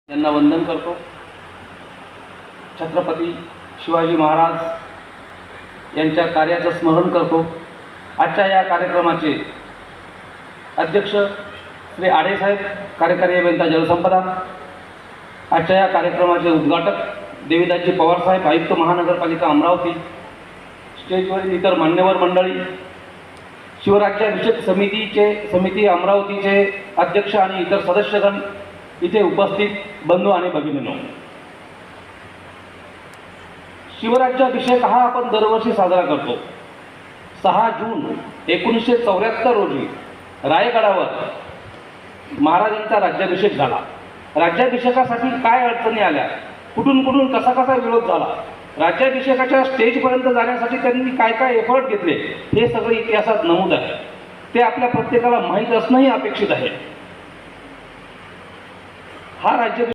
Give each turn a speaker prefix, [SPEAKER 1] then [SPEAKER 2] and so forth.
[SPEAKER 1] यांना वंदन करतो। छत्रपती शिवाजी महाराज यांच्या कार्याचं स्मरण करतो। आजच्या या कार्यक्रमाचे अध्यक्ष श्री आडे साहेब, कार्यकारी अभियंता जलसंपदा। आजच्या या कार्यक्रमाचे उद्घाटक देवीदासजी पवार साहेब, आयुक्त महानगरपालिका अमरावती। स्टेजवरील इतर मान्यवर मंडळी, शिवराज्याभिषेक समिती अमरावतीचे अध्यक्ष आणि इतर सदस्यगण, इथे उपस्थित बंधू आणि भगिनींनो, शिवराज्याभिषेक हा आपण दरवर्षी साजरा करतो। 6 जून 1974 रोजी रायगडावर महाराजांचा राज्याभिषेक झाला। राज्याभिषेकासाठी काय अडचणी आल्या, कुठून कसा विरोध झाला, राज्याभिषेकाच्या स्टेजपर्यंत जाण्यासाठी त्यांनी काय एफर्ट घेतले, हे सगळे इतिहासात नमूद आहे। ते आपल्या प्रत्येकाला माहीत असणंही अपेक्षित आहे। हा राज्याभिषेक